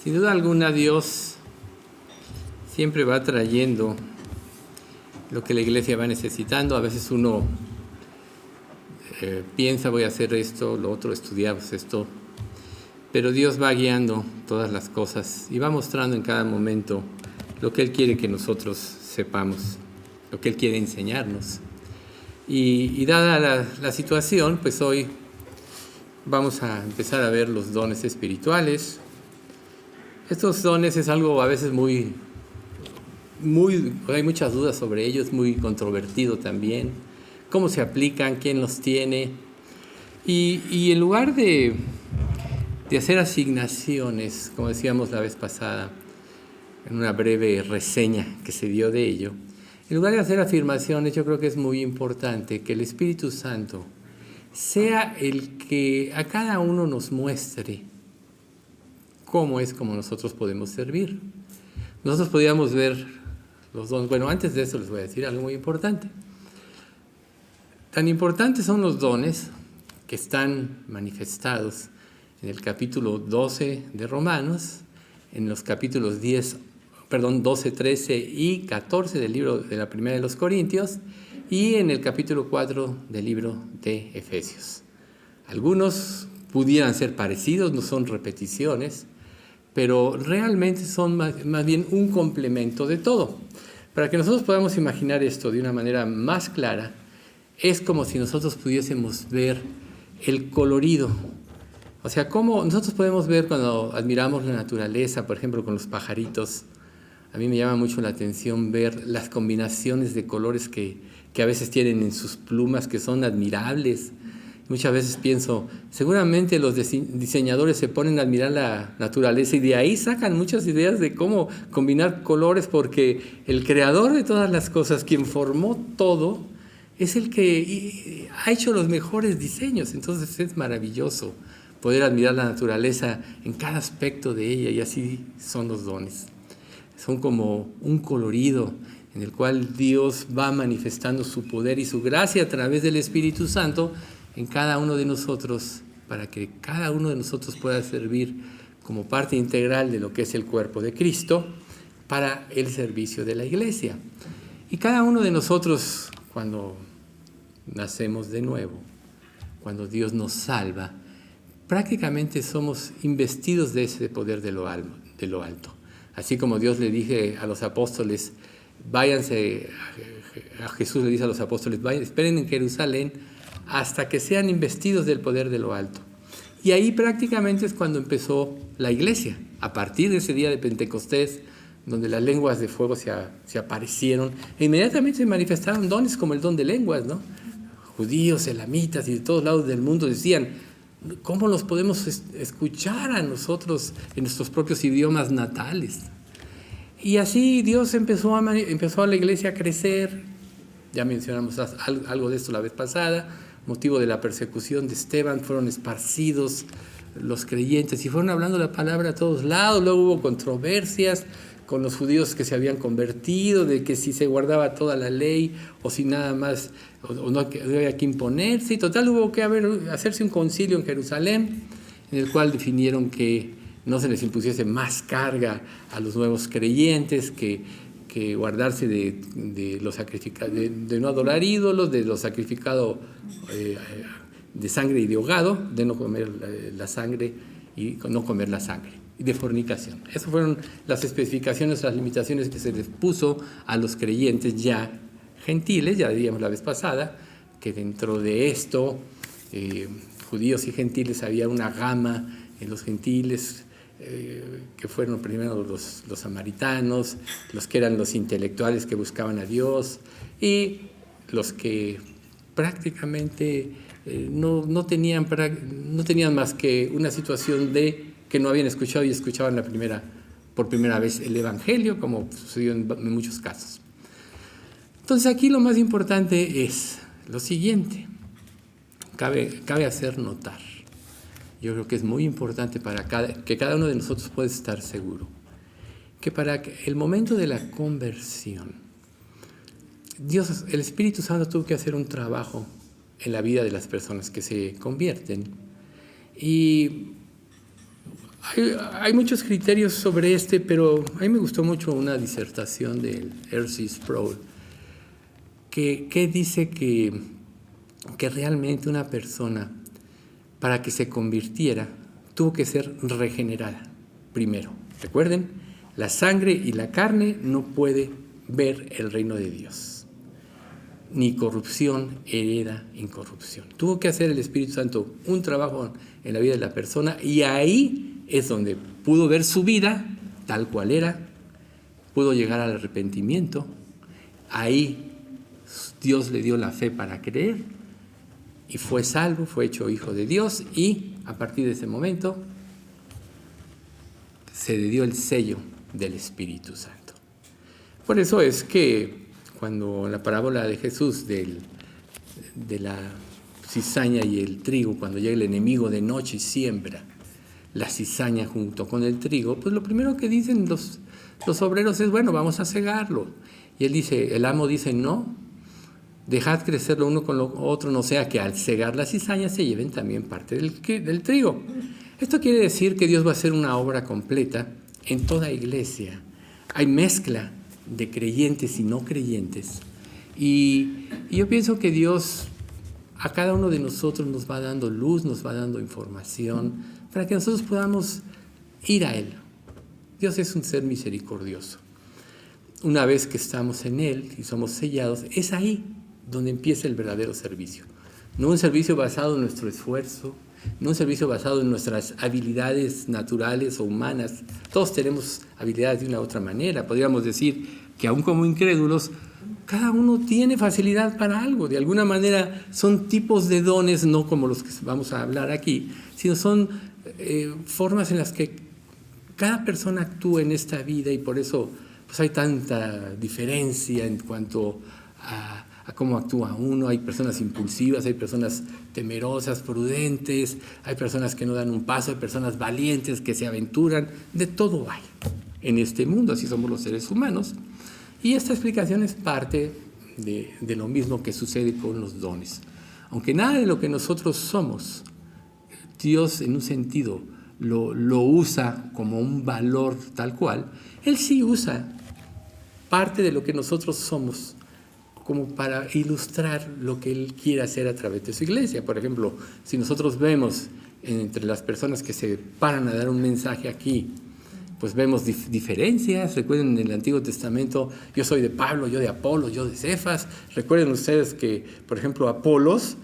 Sin duda alguna, Dios siempre va trayendo lo que la iglesia va necesitando. A veces uno piensa, voy a hacer esto, lo otro, estudiamos esto, pero Dios va guiando todas las cosas y va mostrando en cada momento lo que Él quiere que nosotros sepamos, lo que Él quiere enseñarnos. Y dada la situación, pues hoy vamos a empezar a ver los dones espirituales. Estos dones es algo a veces muy, hay muchas dudas sobre ellos, muy controvertido también. ¿Cómo se aplican? ¿Quién los tiene? Y en lugar de hacer asignaciones, como decíamos la vez pasada, en una breve reseña que se dio de ello, en lugar de hacer afirmaciones, yo creo que es muy importante que el Espíritu Santo sea el que a cada uno nos muestre cómo es como nosotros podemos servir. Nosotros podíamos ver los dones. Bueno, antes de eso les voy a decir algo muy importante. Tan importantes son los dones que están manifestados en el capítulo 12 de Romanos, en los capítulos 12, 13 y 14 del libro de la Primera de los Corintios y en el capítulo 4 del libro de Efesios. Algunos pudieran ser parecidos, no son repeticiones, pero realmente son más bien un complemento de todo. Para que nosotros podamos imaginar esto de una manera más clara, es como si nosotros pudiésemos ver el colorido. O sea, cómo nosotros podemos ver cuando admiramos la naturaleza, por ejemplo, con los pajaritos. A mí me llama mucho la atención ver las combinaciones de colores que a veces tienen en sus plumas, que son admirables. Muchas veces pienso, seguramente los diseñadores se ponen a admirar la naturaleza y de ahí sacan muchas ideas de cómo combinar colores, porque el creador de todas las cosas, quien formó todo, es el que ha hecho los mejores diseños. Entonces es maravilloso poder admirar la naturaleza en cada aspecto de ella, y así son los dones. Son como un colorido en el cual Dios va manifestando su poder y su gracia a través del Espíritu Santo en cada uno de nosotros, para que cada uno de nosotros pueda servir como parte integral de lo que es el cuerpo de Cristo para el servicio de la iglesia. Y cada uno de nosotros, cuando nacemos de nuevo, cuando Dios nos salva, prácticamente somos investidos de ese poder de lo alto. Así como Dios le dije a los apóstoles, váyanse, a Jesús le dice a los apóstoles, vayan, esperen en Jerusalén hasta que sean investidos del poder de lo alto. Y ahí prácticamente es cuando empezó la iglesia, a partir de ese día de Pentecostés, donde las lenguas de fuego se aparecieron, e inmediatamente se manifestaron dones como el don de lenguas, ¿no? Judíos, elamitas y de todos lados del mundo decían, ¿cómo los podemos escuchar a nosotros en nuestros propios idiomas natales? Y así Dios empezó a la iglesia a crecer. Ya mencionamos algo de esto la vez pasada. Motivo de la persecución de Esteban, fueron esparcidos los creyentes y fueron hablando la palabra a todos lados. Luego hubo controversias con los judíos que se habían convertido, de que si se guardaba toda la ley o si nada más, o no había que imponerse. Y total, hubo que hacerse un concilio en Jerusalén, en el cual definieron que no se les impusiese más carga a los nuevos creyentes, que guardarse de los sacrificados, de no adorar ídolos, de lo sacrificado de sangre y de ahogado, de no comer la sangre y no comer la sangre, y de fornicación. Esas fueron las especificaciones, las limitaciones que se les puso a los creyentes ya gentiles. Ya diríamos la vez pasada que dentro de esto, judíos y gentiles, había una gama en los gentiles, que fueron primero los samaritanos, los que eran los intelectuales que buscaban a Dios, y los que prácticamente no tenían más que una situación de que no habían escuchado y escuchaban por primera vez el Evangelio, como sucedió en muchos casos. Entonces aquí lo más importante es lo siguiente, cabe hacer notar. Yo creo que es muy importante que cada uno de nosotros pueda estar seguro que para el momento de la conversión, el Espíritu Santo tuvo que hacer un trabajo en la vida de las personas que se convierten. Y Hay muchos criterios sobre pero a mí me gustó mucho una disertación de R.C. Sproul que dice que realmente una persona, para que se convirtiera, tuvo que ser regenerada primero. Recuerden, la sangre y la carne no puede ver el reino de Dios. Ni corrupción hereda incorrupción. Tuvo que hacer el Espíritu Santo un trabajo en la vida de la persona, y ahí es donde pudo ver su vida tal cual era, pudo llegar al arrepentimiento. Ahí Dios le dio la fe para creer y fue salvo, fue hecho hijo de Dios, y a partir de ese momento se le dio el sello del Espíritu Santo. Por eso es que cuando la parábola de Jesús de la cizaña y el trigo, cuando llega el enemigo de noche y siembra la cizaña junto con el trigo, pues lo primero que dicen los obreros es, bueno, vamos a cegarlo. Y el amo dice, no, dejad crecer lo uno con lo otro, no sea que al cegar la cizaña se lleven también parte del trigo. Esto quiere decir que Dios va a hacer una obra completa en toda iglesia. Hay mezcla de creyentes y no creyentes. Y yo pienso que Dios a cada uno de nosotros nos va dando luz, nos va dando información para que nosotros podamos ir a Él. Dios es un ser misericordioso. Una vez que estamos en Él y somos sellados, es ahí donde empieza el verdadero servicio. No un servicio basado en nuestro esfuerzo, no un servicio basado en nuestras habilidades naturales o humanas. Todos tenemos habilidades de una u otra manera. Podríamos decir que aún como incrédulos, cada uno tiene facilidad para algo. De alguna manera son tipos de dones, no como los que vamos a hablar aquí, sino son formas en las que cada persona actúa en esta vida, y por eso pues hay tanta diferencia en cuanto a cómo actúa uno. Hay personas impulsivas, hay personas temerosas, prudentes, hay personas que no dan un paso, hay personas valientes que se aventuran. De todo hay en este mundo, así somos los seres humanos. Y esta explicación es parte de lo mismo que sucede con los dones. Aunque nada de lo que nosotros somos, Dios en un sentido lo usa como un valor tal cual, Él sí usa parte de lo que nosotros somos como para ilustrar lo que Él quiere hacer a través de su iglesia. Por ejemplo, si nosotros vemos entre las personas que se paran a dar un mensaje aquí, pues vemos diferencias. Recuerden, en el Antiguo Testamento, yo soy de Pablo, yo de Apolos, yo de Cefas. Recuerden ustedes que, por ejemplo, Apolos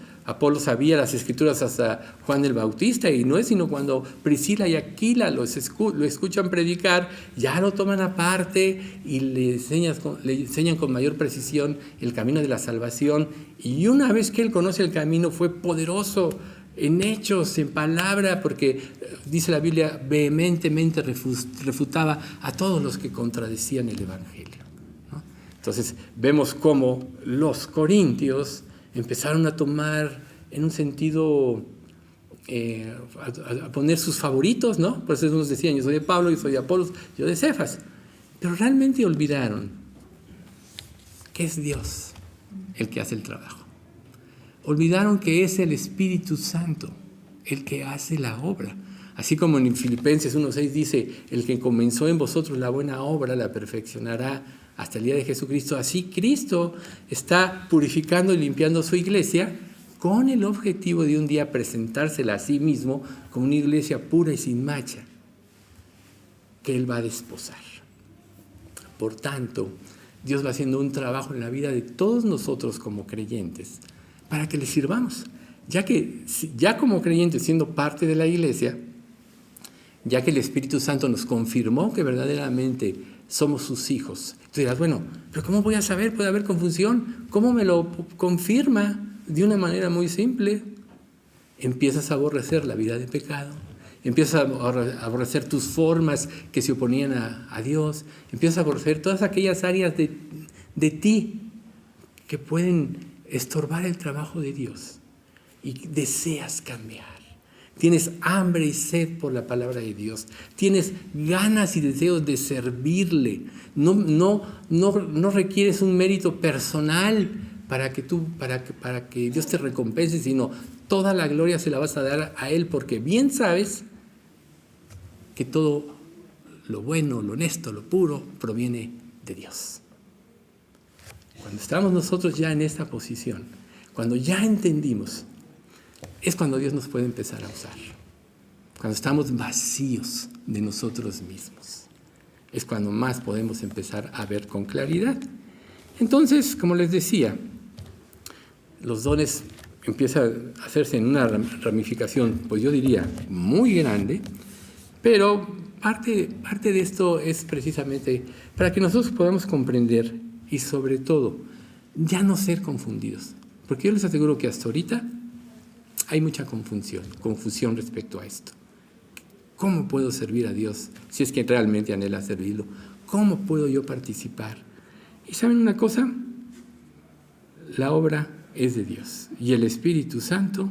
sabía las Escrituras hasta Juan el Bautista, y no es sino cuando Priscila y Aquila lo escuchan predicar, ya lo toman aparte y le enseñan con mayor precisión el camino de la salvación. Y una vez que él conoce el camino, fue poderoso en hechos, en palabra, porque dice la Biblia, vehementemente refutaba a todos los que contradecían el Evangelio, ¿no? Entonces vemos cómo los corintios empezaron a tomar en un sentido, a poner sus favoritos, ¿no? Por eso nos decían, yo soy de Pablo, yo soy de Apolos, yo de Cefas. Pero realmente olvidaron que es Dios el que hace el trabajo. Olvidaron que es el Espíritu Santo el que hace la obra. Así como en Filipenses 1:6 dice, el que comenzó en vosotros la buena obra la perfeccionará hasta el día de Jesucristo. Así Cristo está purificando y limpiando su iglesia con el objetivo de un día presentársela a sí mismo como una iglesia pura y sin mancha que Él va a desposar. Por tanto, Dios va haciendo un trabajo en la vida de todos nosotros como creyentes para que le sirvamos. Ya como creyentes, siendo parte de la iglesia, ya que el Espíritu Santo nos confirmó que verdaderamente somos sus hijos. Tú dirás, bueno, pero ¿cómo voy a saber? ¿Puede haber confusión? ¿Cómo me lo confirma? De una manera muy simple. Empiezas a aborrecer la vida de pecado. Empiezas a aborrecer tus formas que se oponían a Dios. Empiezas a aborrecer todas aquellas áreas de ti que pueden estorbar el trabajo de Dios. Y deseas cambiar. Tienes hambre y sed por la palabra de Dios. Tienes ganas y deseos de servirle. No requieres un mérito personal para que Dios te recompense, sino toda la gloria se la vas a dar a Él, porque bien sabes que todo lo bueno, lo honesto, lo puro proviene de Dios. Cuando estamos nosotros ya en esta posición, cuando ya entendimos, es cuando Dios nos puede empezar a usar. Cuando estamos vacíos de nosotros mismos, es cuando más podemos empezar a ver con claridad. Entonces, como les decía, los dones empiezan a hacerse en una ramificación, pues yo diría, muy grande, pero parte de esto es precisamente para que nosotros podamos comprender y sobre todo, ya no ser confundidos. Porque yo les aseguro que hasta ahorita hay mucha confusión respecto a esto. ¿Cómo puedo servir a Dios si es que realmente anhela servirlo? ¿Cómo puedo yo participar? ¿Y saben una cosa? La obra es de Dios y el Espíritu Santo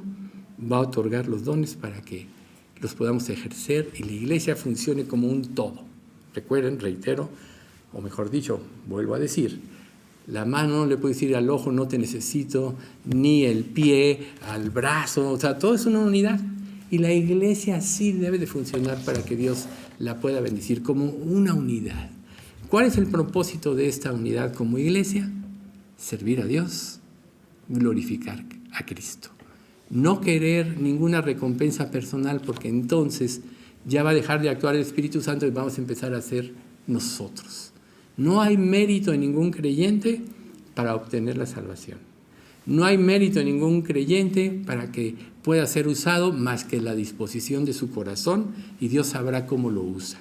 va a otorgar los dones para que los podamos ejercer y la iglesia funcione como un todo. Recuerden, reitero, o mejor dicho, vuelvo a decir, la mano no le puede decir al ojo no te necesito, ni el pie al brazo, o sea, todo es una unidad. Y la iglesia así debe de funcionar para que Dios la pueda bendecir como una unidad. ¿Cuál es el propósito de esta unidad como iglesia? Servir a Dios, glorificar a Cristo. No querer ninguna recompensa personal, porque entonces ya va a dejar de actuar el Espíritu Santo y vamos a empezar a ser nosotros. No hay mérito en ningún creyente para obtener la salvación. No hay mérito en ningún creyente para que pueda ser usado más que la disposición de su corazón y Dios sabrá cómo lo usa.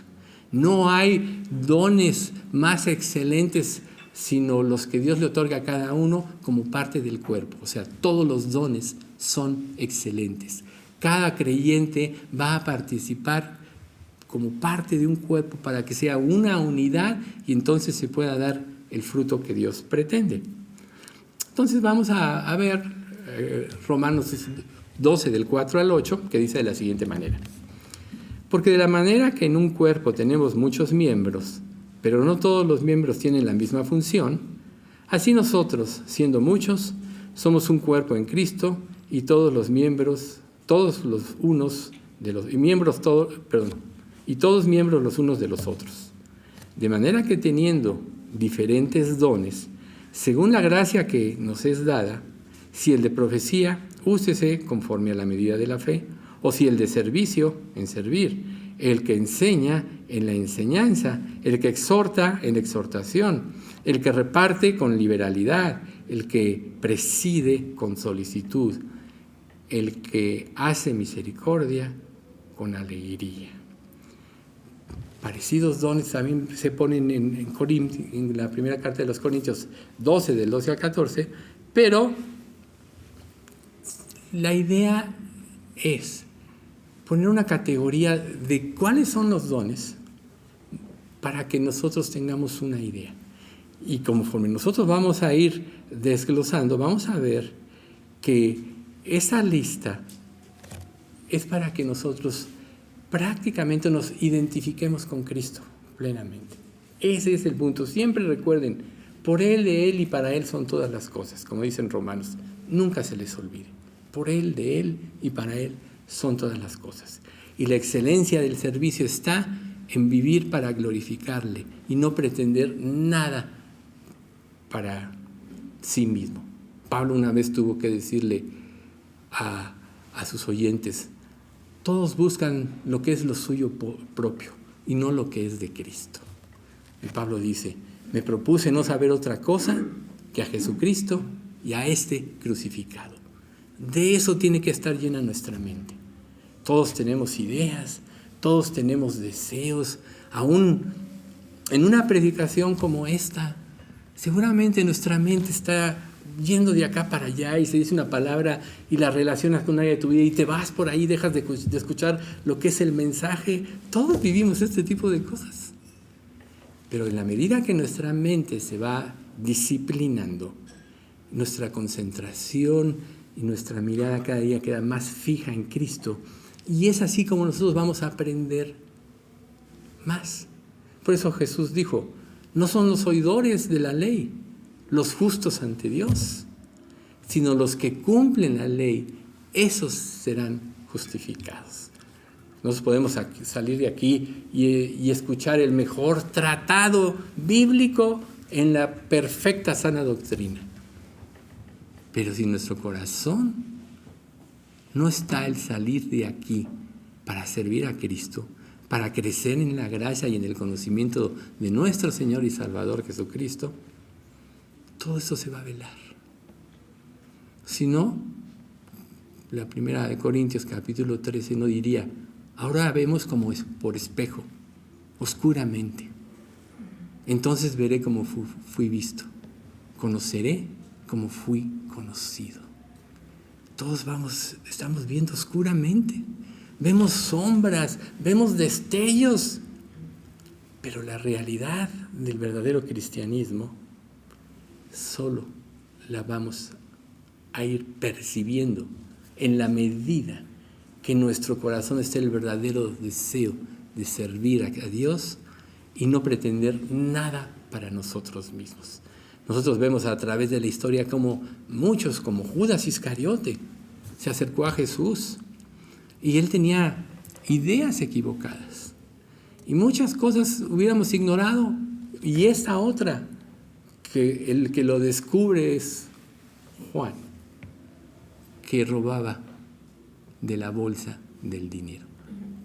No hay dones más excelentes sino los que Dios le otorga a cada uno como parte del cuerpo. O sea, todos los dones son excelentes. Cada creyente va a participar como parte de un cuerpo para que sea una unidad y entonces se pueda dar el fruto que Dios pretende. Entonces vamos a ver Romanos 12 del 4 al 8, que dice de la siguiente manera. Porque de la manera que en un cuerpo tenemos muchos miembros, pero no todos los miembros tienen la misma función, así nosotros, siendo muchos, somos un cuerpo en Cristo y todos los miembros, todos miembros los unos de los otros. De manera que teniendo diferentes dones, según la gracia que nos es dada, si el de profecía, úsese conforme a la medida de la fe, o si el de servicio, en servir, el que enseña, en la enseñanza, el que exhorta, en la exhortación, el que reparte con liberalidad, el que preside con solicitud, el que hace misericordia con alegría. Parecidos dones también se ponen en la primera carta de los Corintios 12, del 12 al 14, pero la idea es poner una categoría de cuáles son los dones para que nosotros tengamos una idea. Y conforme nosotros vamos a ir desglosando, vamos a ver que esa lista es para que nosotros prácticamente nos identifiquemos con Cristo plenamente. Ese es el punto. Siempre recuerden, por Él, de Él y para Él son todas las cosas, como dicen Romanos. Nunca se les olvide. Por Él, de Él y para Él son todas las cosas. Y la excelencia del servicio está en vivir para glorificarle y no pretender nada para sí mismo. Pablo una vez tuvo que decirle a sus oyentes, todos buscan lo que es lo suyo propio y no lo que es de Cristo. Y Pablo dice, me propuse no saber otra cosa que a Jesucristo y a este crucificado. De eso tiene que estar llena nuestra mente. Todos tenemos ideas, todos tenemos deseos, aún en una predicación como esta, seguramente nuestra mente está yendo de acá para allá y se dice una palabra y la relacionas con área de tu vida y te vas por ahí, dejas de escuchar lo que es el mensaje. Todos vivimos este tipo de cosas. Pero en la medida que nuestra mente se va disciplinando, nuestra concentración y nuestra mirada cada día queda más fija en Cristo. Y es así como nosotros vamos a aprender más. Por eso Jesús dijo, no son los oidores de la ley los justos ante Dios, sino los que cumplen la ley, esos serán justificados. Nosotros podemos salir de aquí y escuchar el mejor tratado bíblico en la perfecta sana doctrina. Pero si nuestro corazón no está el salir de aquí para servir a Cristo, para crecer en la gracia y en el conocimiento de nuestro Señor y Salvador Jesucristo, todo eso se va a velar. Si no, la primera de Corintios capítulo 13 no diría: ahora vemos como por espejo, oscuramente. Entonces veré como fui visto. Conoceré como fui conocido. Todos estamos viendo oscuramente. Vemos sombras, vemos destellos. Pero la realidad del verdadero cristianismo solo la vamos a ir percibiendo en la medida que en nuestro corazón esté el verdadero deseo de servir a Dios y no pretender nada para nosotros mismos. Nosotros vemos a través de la historia como muchos, como Judas Iscariote, se acercó a Jesús y él tenía ideas equivocadas. Y muchas cosas hubiéramos ignorado. Y esta otra, que el que lo descubre es Juan, que robaba de la bolsa del dinero,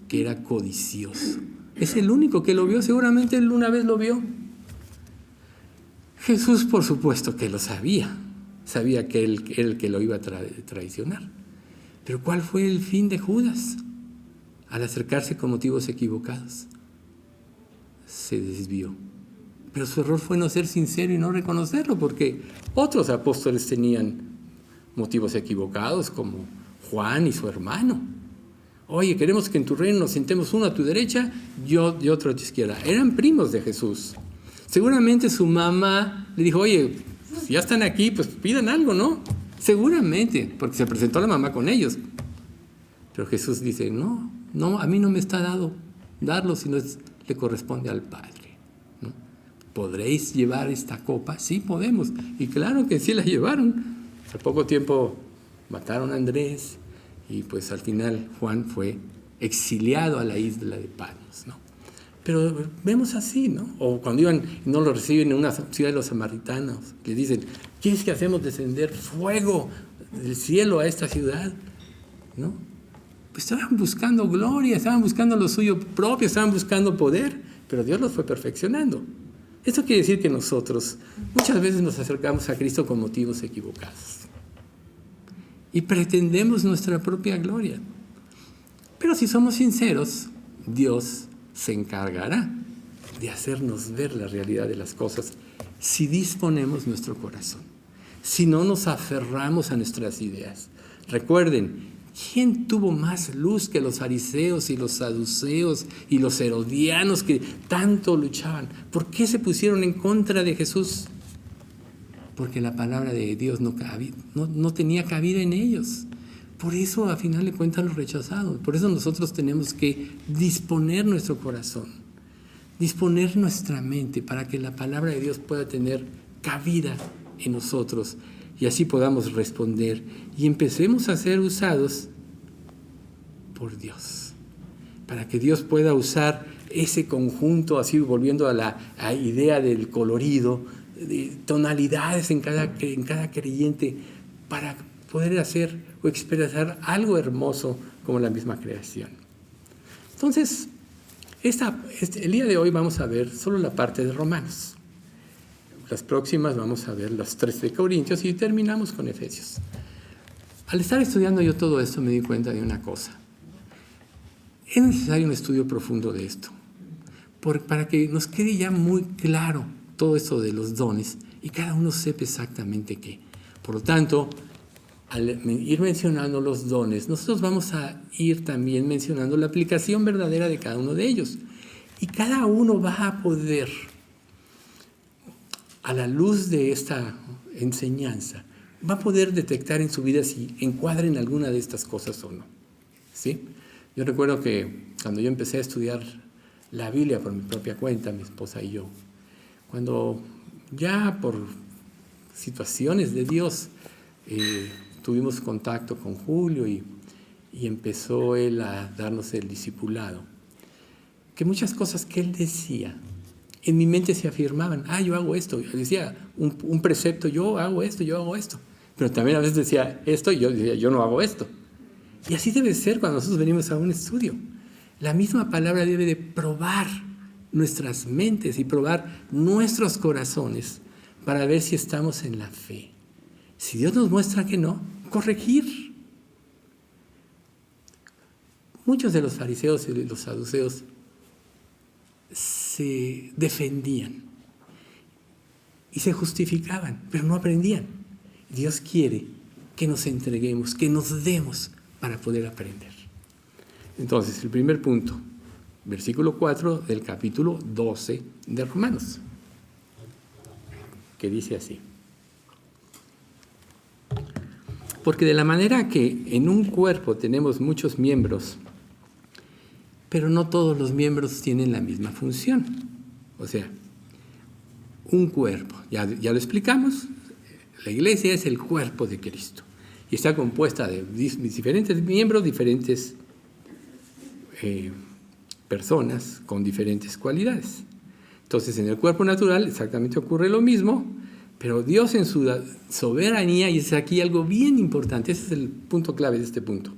que era codicioso. Es el único que lo vio, seguramente él una vez lo vio. Jesús, por supuesto que lo sabía que él que lo iba a traicionar. Pero ¿cuál fue el fin de Judas? Al acercarse con motivos equivocados, se desvió. Pero su error fue no ser sincero y no reconocerlo, porque otros apóstoles tenían motivos equivocados, como Juan y su hermano. Oye, queremos que en tu reino nos sentemos uno a tu derecha y otro a tu izquierda. Eran primos de Jesús. Seguramente su mamá le dijo: oye, si ya están aquí, pues pidan algo, ¿no? Seguramente, porque se presentó la mamá con ellos. Pero Jesús dice: no, a mí no me está dado darlo, sino le corresponde al Padre, ¿no? ¿Podréis llevar esta copa? Sí, podemos. Y claro que sí la llevaron. Al poco tiempo mataron a Andrés y pues al final Juan fue exiliado a la isla de Patmos, ¿no? Pero vemos así, ¿no? O cuando iban y no lo reciben en una ciudad de los samaritanos, le dicen: ¿quieres que hacemos descender fuego del cielo a esta ciudad? ¿No? Pues estaban buscando gloria, estaban buscando lo suyo propio, estaban buscando poder, pero Dios los fue perfeccionando. Esto quiere decir que nosotros muchas veces nos acercamos a Cristo con motivos equivocados y pretendemos nuestra propia gloria. Pero si somos sinceros, Dios se encargará de hacernos ver la realidad de las cosas si disponemos nuestro corazón, si no nos aferramos a nuestras ideas. Recuerden, ¿quién tuvo más luz que los fariseos y los saduceos y los herodianos que tanto luchaban? ¿Por qué se pusieron en contra de Jesús? Porque la palabra de Dios no tenía cabida en ellos. Por eso, a final de cuentas, los rechazaron. Por eso nosotros tenemos que disponer nuestro corazón, disponer nuestra mente para que la palabra de Dios pueda tener cabida en nosotros y así podamos responder y empecemos a ser usados por Dios, para que Dios pueda usar ese conjunto, así volviendo a la idea del colorido, de tonalidades en cada creyente, para poder hacer o expresar algo hermoso como la misma creación. Entonces, el día de hoy vamos a ver solo la parte de Romanos. Las próximas vamos a ver las 3 de Corintios y terminamos con Efesios. Al estar estudiando yo todo esto me di cuenta de una cosa. Es necesario un estudio profundo de esto, para que nos quede ya muy claro todo esto de los dones y cada uno sepa exactamente qué. Por lo tanto, al ir mencionando los dones, nosotros vamos a ir también mencionando la aplicación verdadera de cada uno de ellos. Y cada uno va a poder, a la luz de esta enseñanza, va a poder detectar en su vida si encuadra en alguna de estas cosas o no. ¿Sí? Yo recuerdo que cuando yo empecé a estudiar la Biblia por mi propia cuenta, mi esposa y yo, cuando ya por situaciones de Dios tuvimos contacto con Julio y y empezó él a darnos el discipulado, que muchas cosas que él decía, en mi mente se afirmaban. Yo hago esto. Yo decía un precepto, yo hago esto, yo hago esto. Pero también a veces decía esto y yo decía, yo no hago esto. Y así debe ser cuando nosotros venimos a un estudio. La misma palabra debe de probar nuestras mentes y probar nuestros corazones para ver si estamos en la fe. Si Dios nos muestra que no, corregir. Muchos de los fariseos y los saduceos se defendían y se justificaban, pero no aprendían. Dios quiere que nos entreguemos, que nos demos para poder aprender. Entonces, el primer punto, versículo 4 del capítulo 12 de Romanos, que dice así: porque de la manera que en un cuerpo tenemos muchos miembros, pero no todos los miembros tienen la misma función. O sea, un cuerpo, ya lo explicamos, la iglesia es el cuerpo de Cristo y está compuesta de diferentes miembros, diferentes personas con diferentes cualidades. Entonces, en el cuerpo natural exactamente ocurre lo mismo, pero Dios en su soberanía, y es aquí algo bien importante, ese es el punto clave de este punto,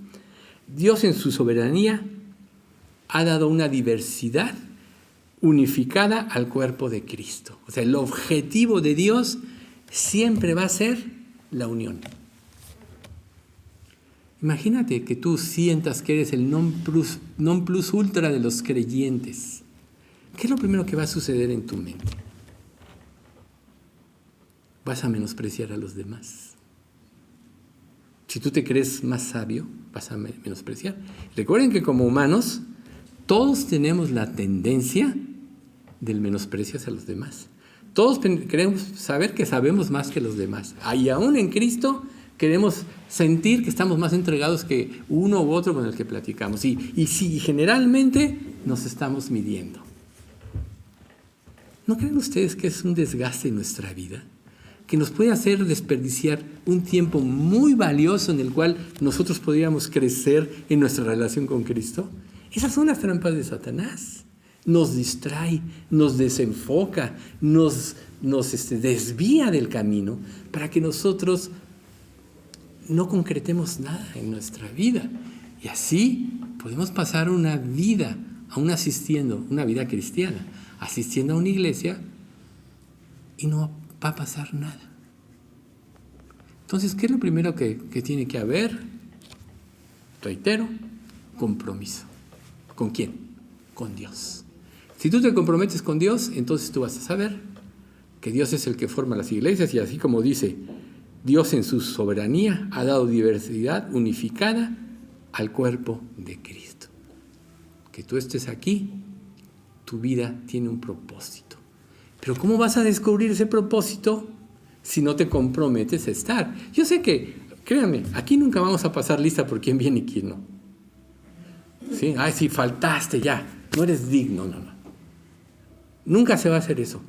Dios en su soberanía ha dado una diversidad unificada al cuerpo de Cristo. O sea, el objetivo de Dios siempre va a ser la unión. Imagínate que tú sientas que eres el non plus ultra de los creyentes. ¿Qué es lo primero que va a suceder en tu mente? Vas a menospreciar a los demás. Si tú te crees más sabio, vas a menospreciar. Recuerden que como humanos, todos tenemos la tendencia del menosprecio hacia los demás. Todos queremos saber que sabemos más que los demás. Y aún en Cristo queremos sentir que estamos más entregados que uno u otro con el que platicamos. Y generalmente nos estamos midiendo. ¿No creen ustedes que es un desgaste en nuestra vida? Que nos puede hacer desperdiciar un tiempo muy valioso en el cual nosotros podríamos crecer en nuestra relación con Cristo. Esas son las trampas de Satanás. Nos distrae, nos desenfoca, nos desvía del camino para que nosotros no concretemos nada en nuestra vida. Y así podemos pasar una vida, una vida cristiana, asistiendo a una iglesia y no va a pasar nada. Entonces, ¿qué es lo primero que tiene que haber? Reitero, compromiso. ¿Con quién? Con Dios. Si tú te comprometes con Dios, entonces tú vas a saber que Dios es el que forma las iglesias, y así como dice, Dios en su soberanía ha dado diversidad unificada al cuerpo de Cristo. Que tú estés aquí, tu vida tiene un propósito. Pero ¿cómo vas a descubrir ese propósito si no te comprometes a estar? Yo sé que, créanme, aquí nunca vamos a pasar lista por quién viene y quién no. ¿Sí? Sí, faltaste ya, no eres digno. No. Nunca se va a hacer eso.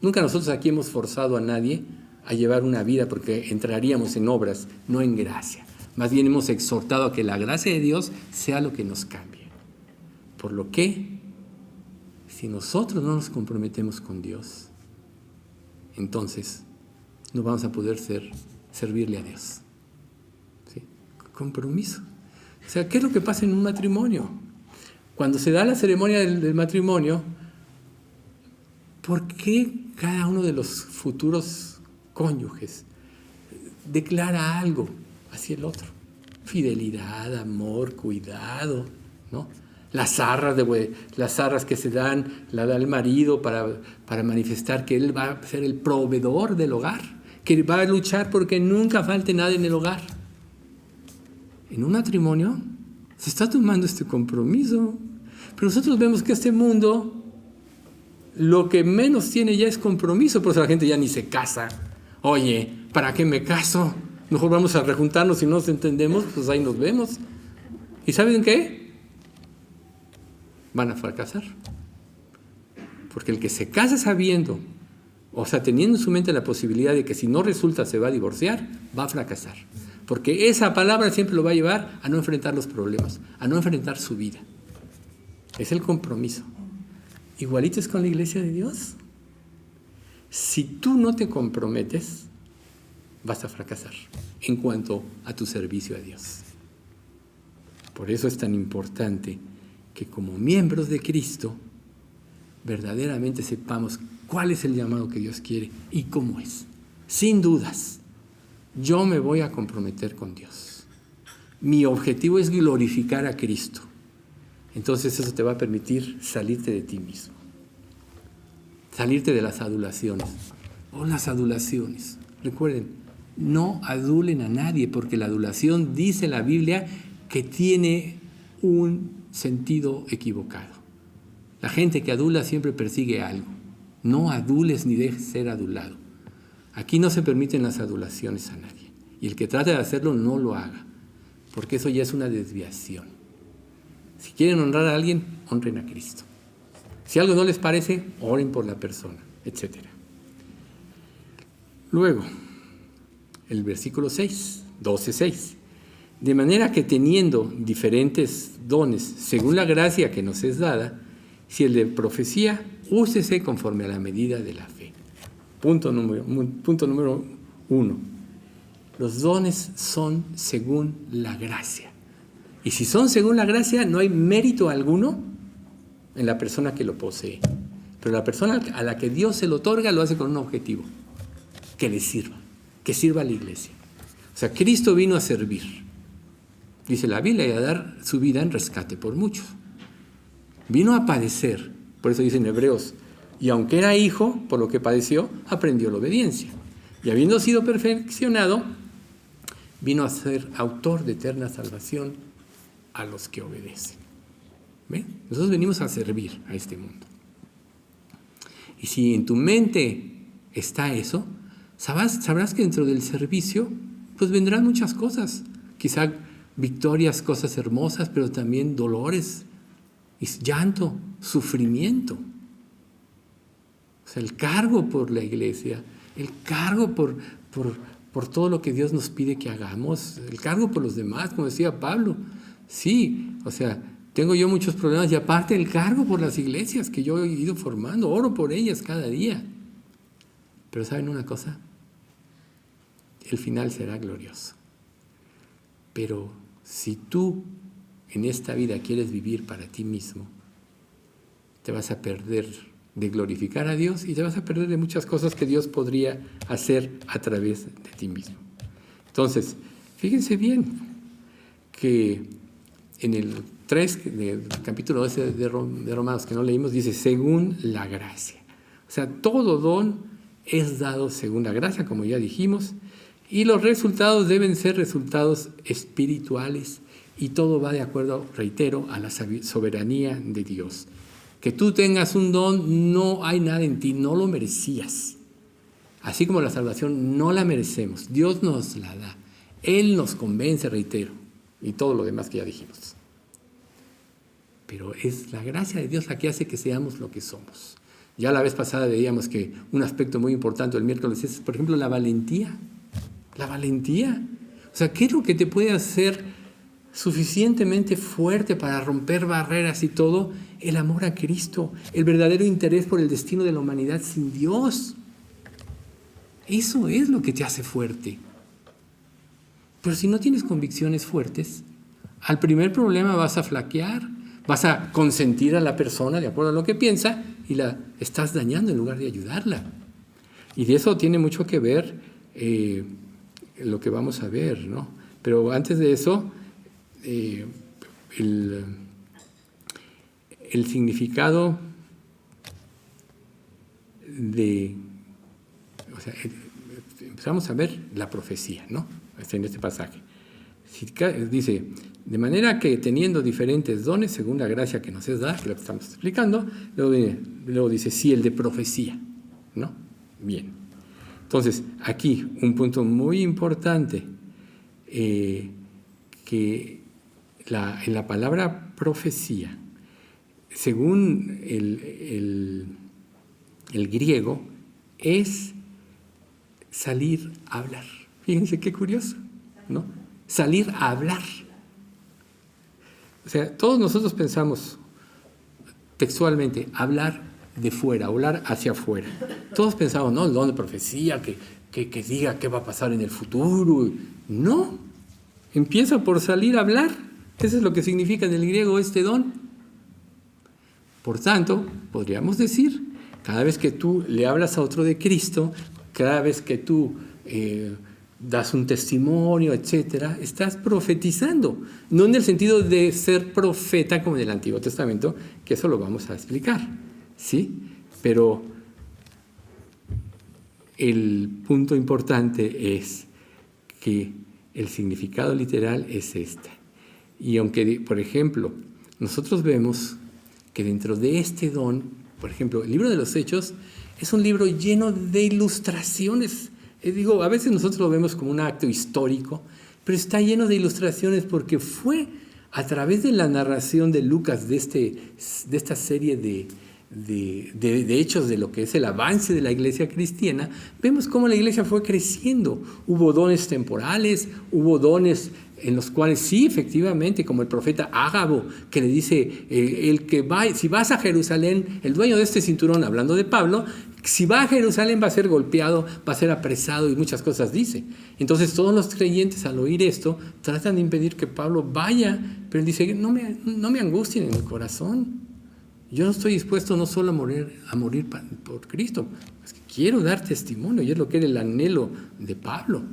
Nunca nosotros aquí hemos forzado a nadie a llevar una vida porque entraríamos en obras, no en gracia. Más bien hemos exhortado a que la gracia de Dios sea lo que nos cambie. Por lo que, si nosotros no nos comprometemos con Dios, entonces no vamos a poder servirle a Dios. ¿Sí? Compromiso. O sea, ¿qué es lo que pasa en un matrimonio? Cuando se da la ceremonia del matrimonio, ¿por qué cada uno de los futuros cónyuges declara algo hacia el otro? Fidelidad, amor, cuidado, ¿no? Las arras que se dan, la da el marido para manifestar que él va a ser el proveedor del hogar, que va a luchar porque nunca falte nada en el hogar. En un matrimonio se está tomando este compromiso, pero nosotros vemos que este mundo lo que menos tiene ya es compromiso, por eso la gente ya ni se casa. Oye, ¿para qué me caso? Mejor vamos a rejuntarnos, si no nos entendemos, pues ahí nos vemos. ¿Y saben qué? Van a fracasar. Porque el que se casa sabiendo, o sea, teniendo en su mente la posibilidad de que si no resulta se va a divorciar, va a fracasar. porque esa palabra siempre lo va a llevar a no enfrentar los problemas, a no enfrentar su vida. Es el compromiso. Igualito es con la iglesia de Dios. Si tú no te comprometes, vas a fracasar en cuanto a tu servicio a Dios. Por eso es tan importante que como miembros de Cristo, verdaderamente sepamos cuál es el llamado que Dios quiere y cómo es. Sin dudas, yo me voy a comprometer con Dios. Mi objetivo es glorificar a Cristo. Entonces eso te va a permitir salirte de ti mismo. Salirte de las adulaciones. Las adulaciones. Recuerden, no adulen a nadie, porque la adulación, dice la Biblia, que tiene un sentido equivocado. La gente que adula siempre persigue algo. No adules ni dejes ser adulado. Aquí no se permiten las adulaciones a nadie. Y el que trate de hacerlo, no lo haga, porque eso ya es una desviación. Si quieren honrar a alguien, honren a Cristo. Si algo no les parece, oren por la persona, etc. Luego, el versículo 6, 12:6. De manera que teniendo diferentes dones según la gracia que nos es dada, si el de profecía, úsese conforme a la medida de la fe. Punto número 1. Los dones son según la gracia. Y si son según la gracia, no hay mérito alguno en la persona que lo posee. Pero la persona a la que Dios se lo otorga lo hace con un objetivo: que le sirva, que sirva a la iglesia. O sea, Cristo vino a servir, dice la Biblia, y a dar su vida en rescate por muchos. Vino a padecer, por eso dice en Hebreos, y aunque era hijo, por lo que padeció, aprendió la obediencia. Y habiendo sido perfeccionado, vino a ser autor de eterna salvación a los que obedecen. ¿Ven? Nosotros venimos a servir a este mundo. Y si en tu mente está eso, sabrás que dentro del servicio pues vendrán muchas cosas. Quizá victorias, cosas hermosas, pero también dolores, llanto, sufrimiento. O sea, el cargo por la iglesia, el cargo por todo lo que Dios nos pide que hagamos, el cargo por los demás, como decía Pablo. Sí, o sea, tengo yo muchos problemas y aparte el cargo por las iglesias que yo he ido formando, oro por ellas cada día. Pero ¿saben una cosa? El final será glorioso. Pero si tú en esta vida quieres vivir para ti mismo, te vas a perder de glorificar a Dios y te vas a perder de muchas cosas que Dios podría hacer a través de ti mismo. Entonces, fíjense bien que en el 3 del capítulo 12 de Romanos, que no leímos, dice según la gracia. O sea, todo don es dado según la gracia, como ya dijimos, y los resultados deben ser resultados espirituales, y todo va de acuerdo, reitero, a la soberanía de Dios. Que tú tengas un don, no hay nada en ti, no lo merecías. Así como la salvación no la merecemos, Dios nos la da. Él nos convence, reitero, y todo lo demás que ya dijimos. Pero es la gracia de Dios la que hace que seamos lo que somos. Ya la vez pasada veíamos que un aspecto muy importante el miércoles es, por ejemplo, la valentía. La valentía. O sea, ¿qué es lo que te puede hacer suficientemente fuerte para romper barreras y todo? El amor a Cristo, el verdadero interés por el destino de la humanidad sin Dios. Eso es lo que te hace fuerte. Pero si no tienes convicciones fuertes, al primer problema vas a flaquear, vas a consentir a la persona de acuerdo a lo que piensa y la estás dañando en lugar de ayudarla. Y de eso tiene mucho que ver lo que vamos a ver, ¿no? Pero antes de eso, el significado de... O sea, empezamos a ver la profecía, ¿no? En este pasaje. Dice, de manera que teniendo diferentes dones, según la gracia que nos es dada, que es lo que estamos explicando, luego dice, sí, el de profecía, ¿no? Bien. Entonces, aquí un punto muy importante, que en la palabra profecía, según el griego, es salir a hablar. Fíjense qué curioso. ¿no? Salir a hablar. O sea, todos nosotros pensamos textualmente, hablar de fuera, hablar hacia afuera. Todos pensamos, no, el don de profecía, que diga qué va a pasar en el futuro. No, empieza por salir a hablar. Eso es lo que significa en el griego este don. Por tanto, podríamos decir, cada vez que tú le hablas a otro de Cristo, cada vez que tú das un testimonio, etcétera, estás profetizando. No en el sentido de ser profeta como en el Antiguo Testamento, que eso lo vamos a explicar, ¿sí? Pero el punto importante es que el significado literal es este. Y aunque, por ejemplo, nosotros vemos que dentro de este don, por ejemplo, el libro de los Hechos es un libro lleno de ilustraciones. Digo, a veces nosotros lo vemos como un acto histórico, pero está lleno de ilustraciones porque fue a través de la narración de Lucas de esta serie de hechos de lo que es el avance de la iglesia cristiana, vemos cómo la iglesia fue creciendo. Hubo dones temporales, hubo dones en los cuales sí, efectivamente, como el profeta Ágabo, que le dice, si vas a Jerusalén, el dueño de este cinturón, hablando de Pablo, si va a Jerusalén va a ser golpeado, va a ser apresado y muchas cosas dice. Entonces todos los creyentes al oír esto tratan de impedir que Pablo vaya, pero él dice, no me angustien en el corazón. Yo no estoy dispuesto no solo a morir por Cristo, es que quiero dar testimonio, y es lo que era el anhelo de Pablo.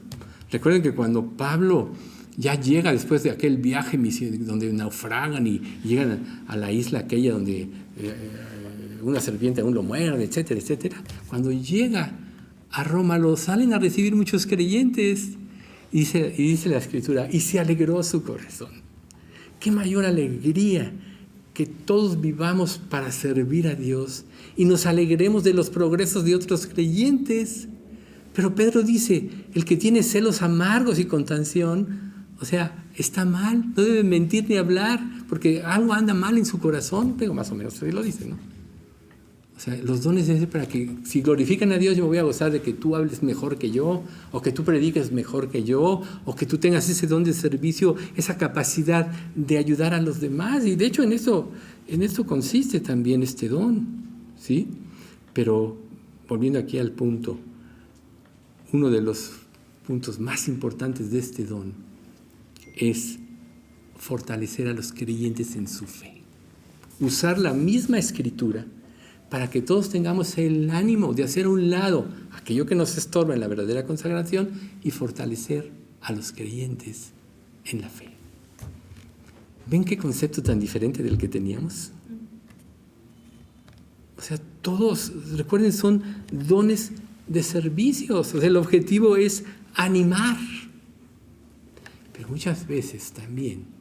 Recuerden que cuando Pablo ya llega después de aquel viaje donde naufragan y llegan a la isla aquella donde una serpiente aún lo muerde, etcétera, etcétera, cuando llega a Roma lo salen a recibir muchos creyentes y dice la Escritura, y se alegró su corazón. ¡Qué mayor alegría! Que todos vivamos para servir a Dios y nos alegremos de los progresos de otros creyentes. Pero Pedro dice, el que tiene celos amargos y contención, o sea, está mal, no debe mentir ni hablar, porque algo anda mal en su corazón, pero más o menos así lo dice, ¿no? O sea, los dones es para que, si glorifican a Dios, yo me voy a gozar de que tú hables mejor que yo, o que tú prediques mejor que yo, o que tú tengas ese don de servicio, esa capacidad de ayudar a los demás. Y de hecho en esto consiste también este don, ¿sí? Pero volviendo aquí al punto, uno de los puntos más importantes de este don es fortalecer a los creyentes en su fe. Usar la misma Escritura para que todos tengamos el ánimo de hacer a un lado aquello que nos estorba en la verdadera consagración y fortalecer a los creyentes en la fe. ¿Ven qué concepto tan diferente del que teníamos? O sea, todos, recuerden, son dones de servicios. O sea, el objetivo es animar. Pero muchas veces también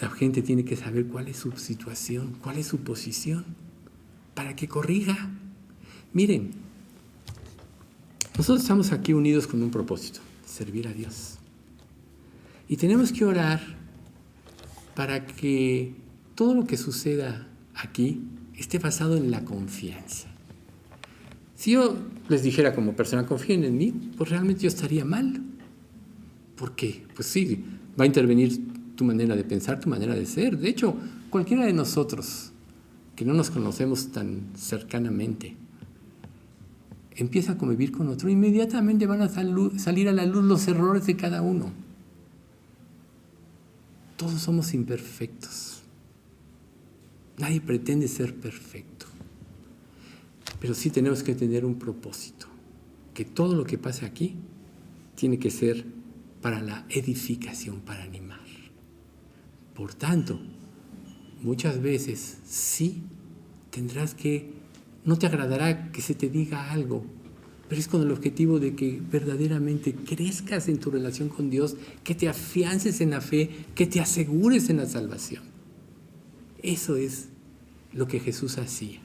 la gente tiene que saber cuál es su situación, cuál es su posición, para que corrija. Miren, nosotros estamos aquí unidos con un propósito, servir a Dios. Y tenemos que orar para que todo lo que suceda aquí esté basado en la confianza. Si yo les dijera como persona, confíen en mí, pues realmente yo estaría mal. ¿Por qué? Pues sí, va a intervenir tu manera de pensar, tu manera de ser. De hecho, cualquiera de nosotros que no nos conocemos tan cercanamente empieza a convivir con otro, inmediatamente van a salir a la luz los errores de cada uno. Todos somos imperfectos. Nadie pretende ser perfecto. Pero sí tenemos que tener un propósito, que todo lo que pase aquí tiene que ser para la edificación, para animar. Por tanto, muchas veces sí tendrás que, no te agradará que se te diga algo, pero es con el objetivo de que verdaderamente crezcas en tu relación con Dios, que te afiances en la fe, que te asegures en la salvación. Eso es lo que Jesús hacía.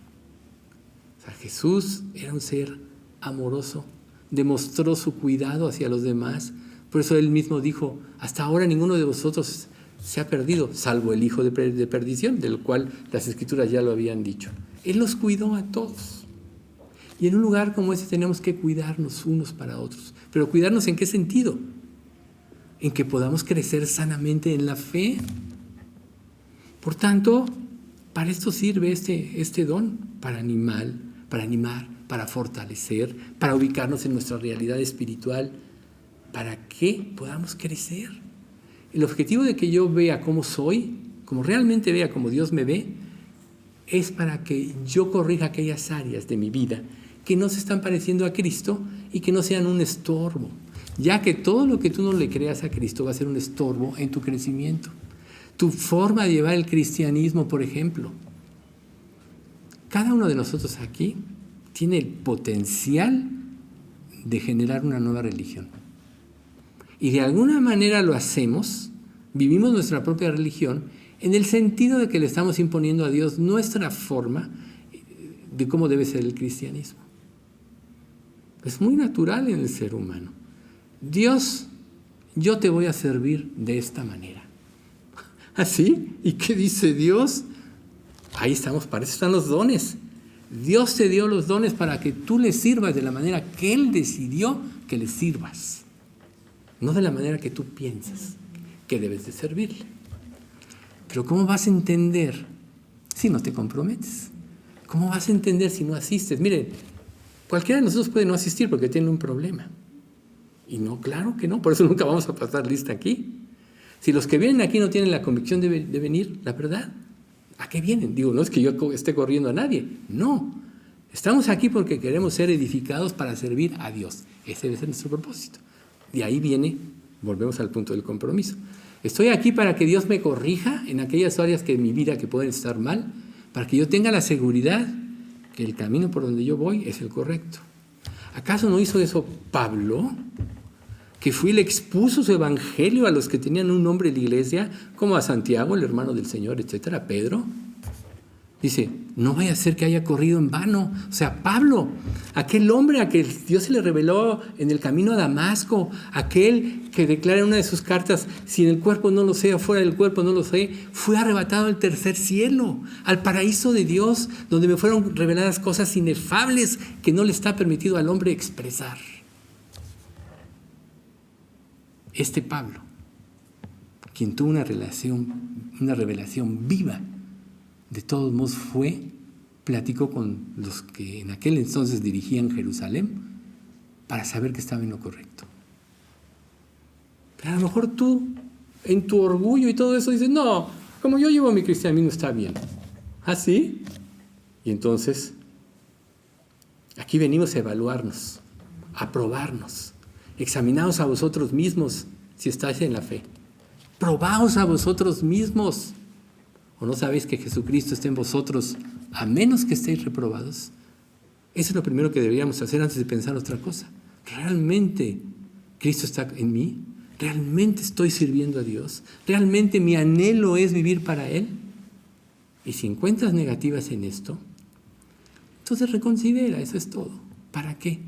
O sea, Jesús era un ser amoroso, demostró su cuidado hacia los demás. Por eso él mismo dijo, hasta ahora ninguno de vosotros se ha perdido, salvo el hijo de perdición, del cual las Escrituras ya lo habían dicho. Él los cuidó a todos. Y en un lugar como ese tenemos que cuidarnos unos para otros. Pero cuidarnos ¿en qué sentido? En que podamos crecer sanamente en la fe. Por tanto, para esto sirve este don, para animar, para fortalecer, para ubicarnos en nuestra realidad espiritual, para que podamos crecer. El objetivo de que yo vea cómo soy, como realmente vea como Dios me ve, es para que yo corrija aquellas áreas de mi vida que no se están pareciendo a Cristo y que no sean un estorbo, ya que todo lo que tú no le creas a Cristo va a ser un estorbo en tu crecimiento. Tu forma de llevar el cristianismo, por ejemplo. Cada uno de nosotros aquí tiene el potencial de generar una nueva religión. Y de alguna manera lo hacemos, vivimos nuestra propia religión, en el sentido de que le estamos imponiendo a Dios nuestra forma de cómo debe ser el cristianismo. Es muy natural en el ser humano. Dios, yo te voy a servir de esta manera. ¿Así? ¿Y qué dice Dios? Ahí estamos, para eso están los dones. Dios te dio los dones para que tú le sirvas de la manera que Él decidió que le sirvas. No de la manera que tú piensas que debes de servirle. Pero ¿cómo vas a entender si no te comprometes? ¿Cómo vas a entender si no asistes? Miren, cualquiera de nosotros puede no asistir porque tiene un problema. Y no, claro que no, por eso nunca vamos a pasar lista aquí. Si los que vienen aquí no tienen la convicción de venir, la verdad, ¿a qué vienen? Digo, no es que yo esté corriendo a nadie, no. Estamos aquí porque queremos ser edificados para servir a Dios. Ese debe ser nuestro propósito. De ahí viene, volvemos al punto del compromiso. Estoy aquí para que Dios me corrija en aquellas áreas de mi vida que pueden estar mal, para que yo tenga la seguridad que el camino por donde yo voy es el correcto. ¿Acaso no hizo eso Pablo? Que fue y le expuso su evangelio a los que tenían un nombre en la iglesia, como a Santiago, el hermano del Señor, etcétera, Pedro. Dice, no vaya a ser que haya corrido en vano. O sea, Pablo, aquel hombre a que Dios se le reveló en el camino a Damasco, aquel que declara en una de sus cartas, si en el cuerpo no lo sé, o fuera del cuerpo no lo sé, fue arrebatado al tercer cielo, al paraíso de Dios, donde me fueron reveladas cosas inefables que no le está permitido al hombre expresar. Este Pablo, quien tuvo una revelación viva, de todos modos platicó con los que en aquel entonces dirigían Jerusalén para saber que estaba en lo correcto. Pero a lo mejor tú, en tu orgullo y todo eso, dices, no, como yo llevo mi cristianismo está bien. ¿Ah, sí? Y entonces, aquí venimos a evaluarnos, a probarnos. Examinaos a vosotros mismos si estáis en la fe. Probaos a vosotros mismos. ¿O no sabéis que Jesucristo está en vosotros a menos que estéis reprobados? Eso es lo primero que deberíamos hacer antes de pensar otra cosa. ¿Realmente Cristo está en mí? ¿Realmente estoy sirviendo a Dios? ¿Realmente mi anhelo es vivir para Él? Y si encuentras negativas en esto, entonces reconsidera, eso es todo. ¿Para qué?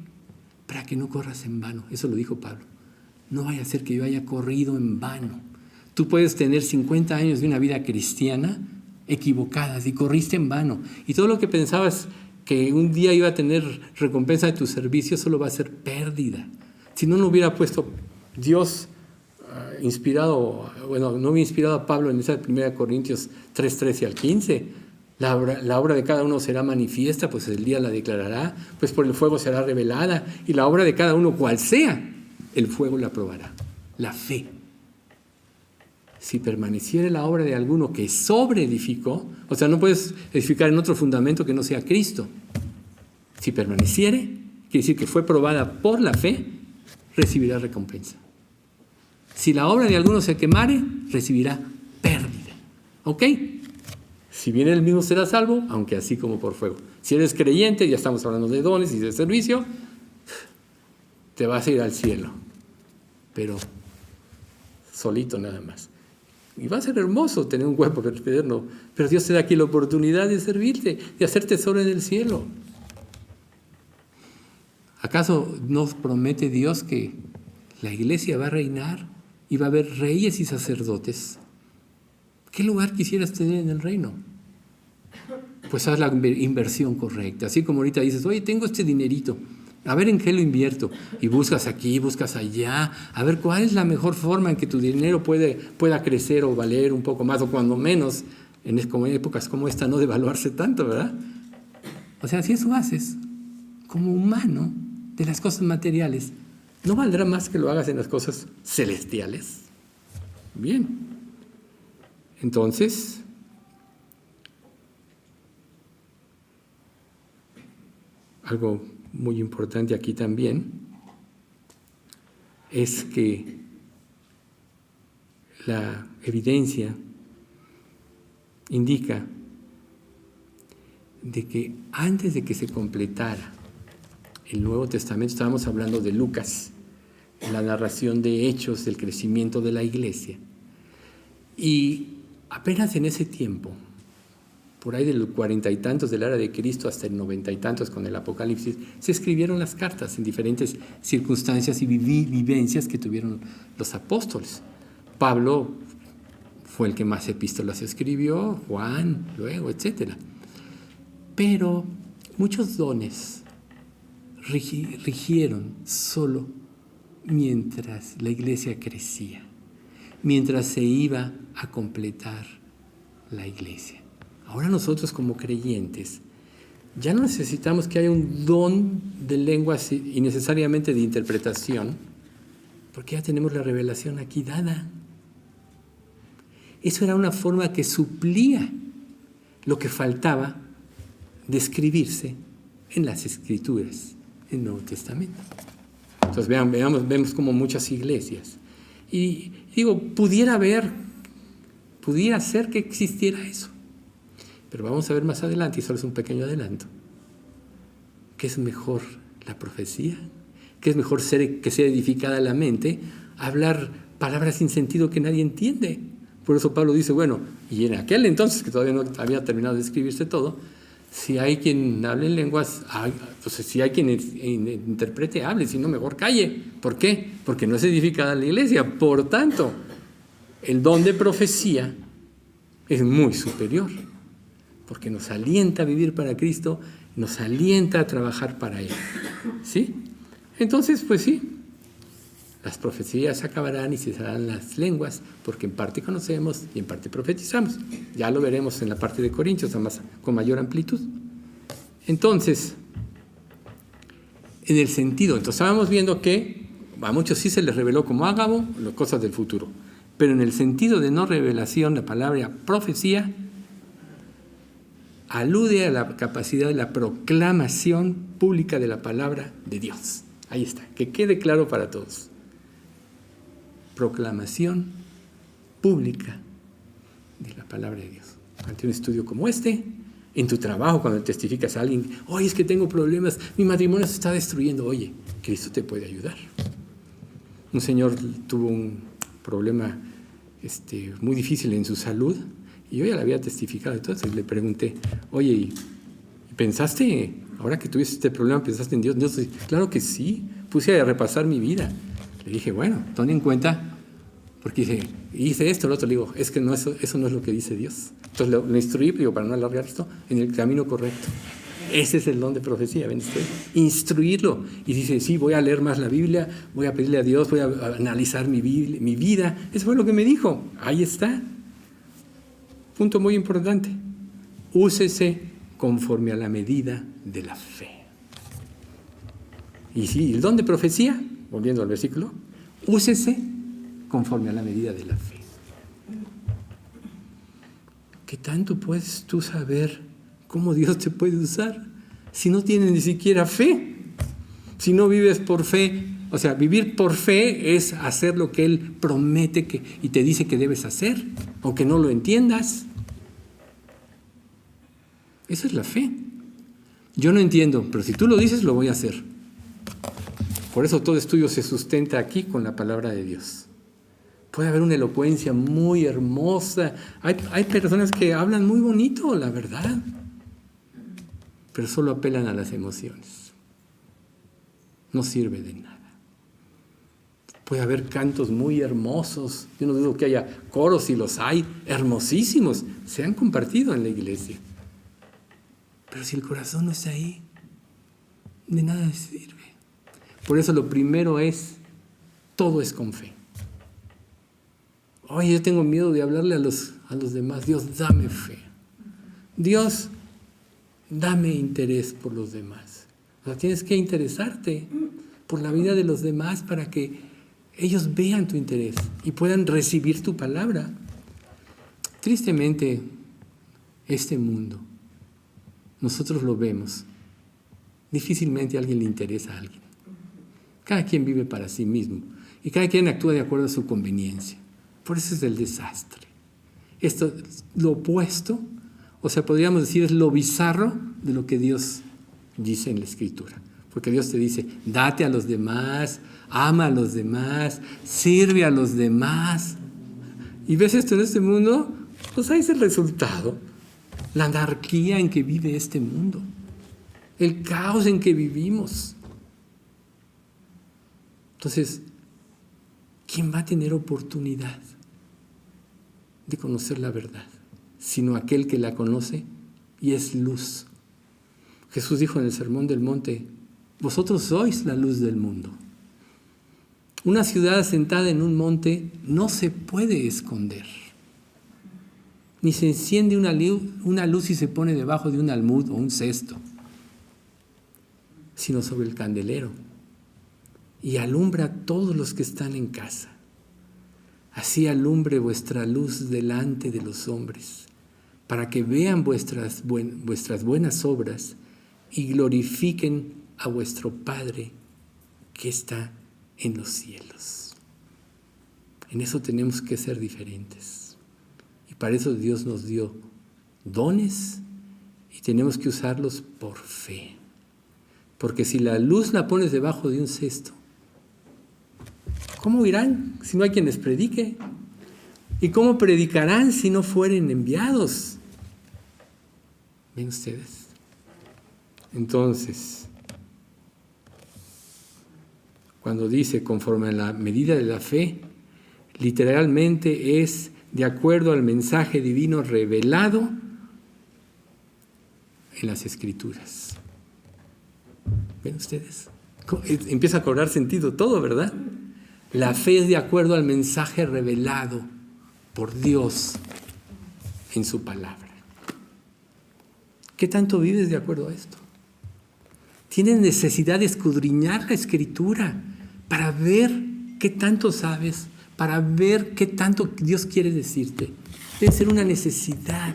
Para que no corras en vano. Eso lo dijo Pablo. No vaya a ser que yo haya corrido en vano. Tú puedes tener 50 años de una vida cristiana equivocadas y corriste en vano. Y todo lo que pensabas que un día iba a tener recompensa de tu servicio solo va a ser pérdida. Si no hubiera puesto Dios inspirado, bueno, no hubiera inspirado a Pablo en esa 1 Corintios 3, 13 al 15. La obra de cada uno será manifiesta, pues el día la declarará, pues por el fuego será revelada. Y la obra de cada uno, cual sea, el fuego la probará. La fe. Si permaneciere la obra de alguno que sobreedificó, o sea, no puedes edificar en otro fundamento que no sea Cristo. Si permaneciere, quiere decir que fue probada por la fe, recibirá recompensa. Si la obra de alguno se quemare, recibirá pérdida. ¿Ok? Si viene el mismo será salvo, aunque así como por fuego. Si eres creyente, ya estamos hablando de dones y de servicio, te vas a ir al cielo. Pero solito nada más. Y va a ser hermoso tener un cuerpo eterno, pero Dios te da aquí la oportunidad de servirte, de hacer tesoro en el cielo. ¿Acaso nos promete Dios que la iglesia va a reinar y va a haber reyes y sacerdotes? ¿Qué lugar quisieras tener en el reino? Pues haz la inversión correcta. Así como ahorita dices, oye, tengo este dinerito, A ver en qué lo invierto. Y buscas aquí, buscas allá. A ver cuál es la mejor forma en que tu dinero pueda crecer o valer un poco más, o cuando menos, en épocas como esta, no devaluarse tanto, ¿verdad? O sea, si eso haces como humano de las cosas materiales, ¿no valdrá más que lo hagas en las cosas celestiales? Bien. Entonces, algo muy importante aquí también es que la evidencia indica de que antes de que se completara el Nuevo Testamento, estábamos hablando de Lucas, la narración de hechos del crecimiento de la iglesia, y apenas en ese tiempo, por ahí de los 40 y tantos de la era de Cristo hasta el 90 y tantos con el Apocalipsis, se escribieron las cartas en diferentes circunstancias y vivencias que tuvieron los apóstoles. Pablo fue el que más epístolas escribió, Juan, luego, etc. Pero muchos dones rigieron solo mientras la iglesia crecía, mientras se iba a completar la iglesia. Ahora nosotros como creyentes ya no necesitamos que haya un don de lenguas y necesariamente de interpretación, porque ya tenemos la revelación aquí dada. Eso era una forma que suplía lo que faltaba de escribirse en las Escrituras, en el Nuevo Testamento. Entonces vemos como muchas iglesias. Y digo, pudiera ser que existiera eso. Pero vamos a ver más adelante, y solo es un pequeño adelanto, que es mejor la profecía, que es mejor que sea edificada la mente, hablar palabras sin sentido que nadie entiende. Por eso Pablo dice, bueno, y en aquel entonces, que todavía no había terminado de escribirse todo, si hay quien hable en lenguas, pues si hay quien interprete, hable, si no, mejor calle. ¿Por qué? Porque no es edificada la iglesia. Por tanto, el don de profecía es muy superior, porque nos alienta a vivir para Cristo, nos alienta a trabajar para Él. ¿Sí? Entonces, pues sí, las profecías acabarán y cesarán las lenguas, porque en parte conocemos y en parte profetizamos. Ya lo veremos en la parte de Corintios, con mayor amplitud. Entonces, en el sentido, estábamos viendo que a muchos sí se les reveló como ágabo las cosas del futuro, pero en el sentido de no revelación, la palabra profecía alude a la capacidad de la proclamación pública de la palabra de Dios. Ahí está, que quede claro para todos. Proclamación pública de la palabra de Dios. Ante un estudio como este, en tu trabajo, cuando testificas a alguien, oye, es que tengo problemas, mi matrimonio se está destruyendo. Oye, Cristo te puede ayudar. Un señor tuvo un problema muy difícil en su salud, y yo ya le había testificado. Entonces le pregunté, oye, ¿y pensaste, ahora que tuviste este problema, pensaste en Dios? Dios, claro que sí, puse a repasar mi vida. Le dije, bueno, ten en cuenta, porque hice esto, lo otro. Le digo, es que no, eso no es lo que dice Dios. Entonces lo instruí, digo, para no alargar esto, en el camino correcto. Ese es el don de profecía, ¿ven ustedes? Instruirlo. Y dice, sí, voy a leer más la Biblia, voy a pedirle a Dios, voy a analizar mi vida. Eso fue lo que me dijo. Ahí está. Punto muy importante. Úsese conforme a la medida de la fe. Y sí, el don de profecía, volviendo al versículo, úsese conforme a la medida de la fe. ¿Qué tanto puedes tú saber cómo Dios te puede usar si no tienes ni siquiera fe? Si no vives por fe. O sea, vivir por fe es hacer lo que Él promete y te dice que debes hacer, aunque no lo entiendas. Esa es la fe. Yo no entiendo, pero si tú lo dices, lo voy a hacer. Por eso todo estudio se sustenta aquí con la palabra de Dios. Puede haber una elocuencia muy hermosa. Hay personas que hablan muy bonito, la verdad, pero solo apelan a las emociones. No sirve de nada. Puede haber cantos muy hermosos. Yo no dudo que haya coros, y los hay, hermosísimos. Se han compartido en la iglesia. Pero si el corazón no está ahí, de nada sirve. Por eso lo primero es, todo es con fe. Oye, yo tengo miedo de hablarle a los demás. Dios, dame fe. Dios, dame interés por los demás. O sea, tienes que interesarte por la vida de los demás para que ellos vean tu interés y puedan recibir tu palabra. Tristemente, este mundo, nosotros lo vemos. Difícilmente a alguien le interesa a alguien. Cada quien vive para sí mismo y cada quien actúa de acuerdo a su conveniencia. Por eso es el desastre. Esto, lo opuesto, o sea, podríamos decir, es lo bizarro de lo que Dios dice en la Escritura. Porque Dios te dice, date a los demás, ama a los demás, sirve a los demás. Y ves esto en este mundo, pues ahí es el resultado. La anarquía en que vive este mundo. El caos en que vivimos. Entonces, ¿quién va a tener oportunidad de conocer la verdad? Sino aquel que la conoce y es luz. Jesús dijo en el Sermón del Monte, vosotros sois la luz del mundo. Una ciudad asentada en un monte no se puede esconder. Ni se enciende una luz y se pone debajo de un almud o un cesto, sino sobre el candelero y alumbra a todos los que están en casa. Así alumbre vuestra luz delante de los hombres, para que vean vuestras buenas obras y glorifiquen a vuestro Padre que está en los cielos. En eso tenemos que ser diferentes. Y para eso Dios nos dio dones y tenemos que usarlos por fe. Porque si la luz la pones debajo de un cesto, ¿cómo irán si no hay quien les predique? ¿Y cómo predicarán si no fueren enviados? ¿Ven ustedes? Entonces, cuando dice conforme a la medida de la fe, literalmente es de acuerdo al mensaje divino revelado en las Escrituras. ¿Ven ustedes? Empieza a cobrar sentido todo, ¿verdad? La fe es de acuerdo al mensaje revelado por Dios en su palabra. ¿Qué tanto vives de acuerdo a esto? Tienes necesidad de escudriñar la Escritura para ver qué tanto sabes, para ver qué tanto Dios quiere decirte. Debe ser una necesidad.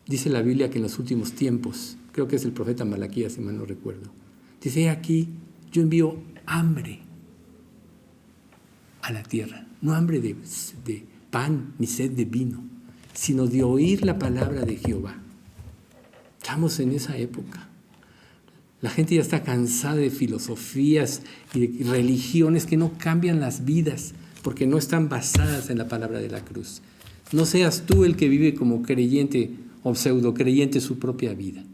Dice la Biblia que en los últimos tiempos, creo que es el profeta Malaquías, si mal no recuerdo, dice aquí, yo envío hambre a la tierra, no hambre de pan ni sed de vino, sino de oír la palabra de Jehová. Estamos en esa época. La gente ya está cansada de filosofías y de religiones que no cambian las vidas porque no están basadas en la palabra de la cruz. No seas tú el que vive como creyente o pseudo creyente su propia vida.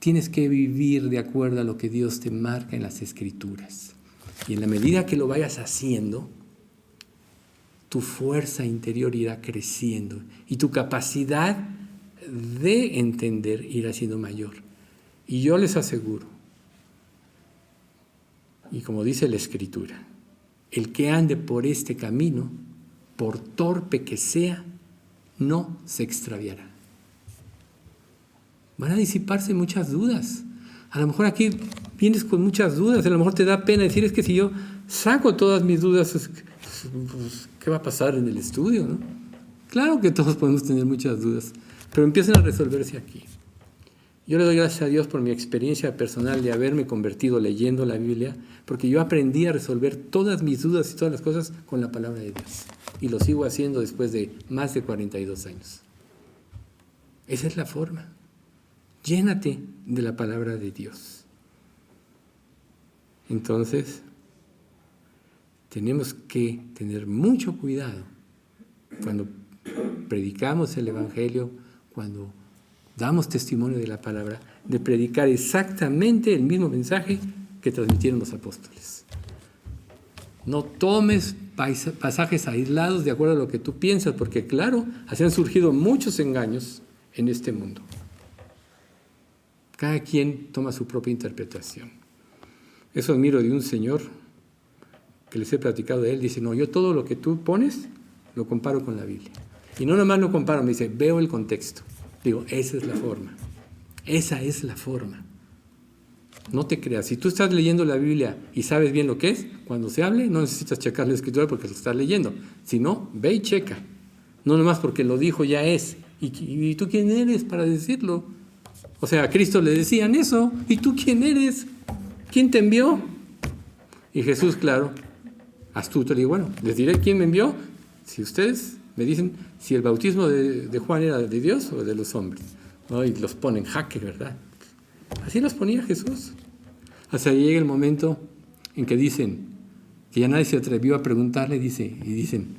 Tienes que vivir de acuerdo a lo que Dios te marca en las Escrituras. Y en la medida que lo vayas haciendo, tu fuerza interior irá creciendo y tu capacidad de entender irá siendo mayor. Y yo les aseguro, y como dice la Escritura, el que ande por este camino, por torpe que sea, no se extraviará. Van a disiparse muchas dudas. A lo mejor aquí vienes con muchas dudas, a lo mejor te da pena decir, es que si yo saco todas mis dudas, pues, ¿qué va a pasar en el estudio, no? Claro que todos podemos tener muchas dudas, pero empiezan a resolverse aquí. Yo le doy gracias a Dios por mi experiencia personal de haberme convertido leyendo la Biblia, porque yo aprendí a resolver todas mis dudas y todas las cosas con la palabra de Dios. Y lo sigo haciendo después de más de 42 años. Esa es la forma. Llénate de la palabra de Dios. Entonces, tenemos que tener mucho cuidado cuando predicamos el Evangelio, cuando damos testimonio de la palabra, de predicar exactamente el mismo mensaje que transmitieron los apóstoles. No tomes pasajes aislados de acuerdo a lo que tú piensas, porque claro, así han surgido muchos engaños en este mundo. Cada quien toma su propia interpretación. Eso admiro de un señor que les he platicado de él. Dice, no, yo todo lo que tú pones lo comparo con la Biblia. Y no nomás lo comparo, me dice, veo el contexto. Digo, esa es la forma. Esa es la forma. No te creas. Si tú estás leyendo la Biblia y sabes bien lo que es, cuando se hable no necesitas checar la escritura porque lo estás leyendo. Si no, ve y checa. No nomás porque lo dijo ya es. ¿Y tú quién eres para decirlo? O sea, a Cristo le decían eso. ¿Y tú quién eres? ¿Quién te envió? Y Jesús, claro, astuto, le digo, bueno, les diré quién me envió. Si ustedes me dicen si el bautismo de Juan era de Dios o de los hombres. ¿No? Y los pone en jaque, ¿verdad? Así los ponía Jesús. Hasta que llega el momento en que dicen, que ya nadie se atrevió a preguntarle, dicen,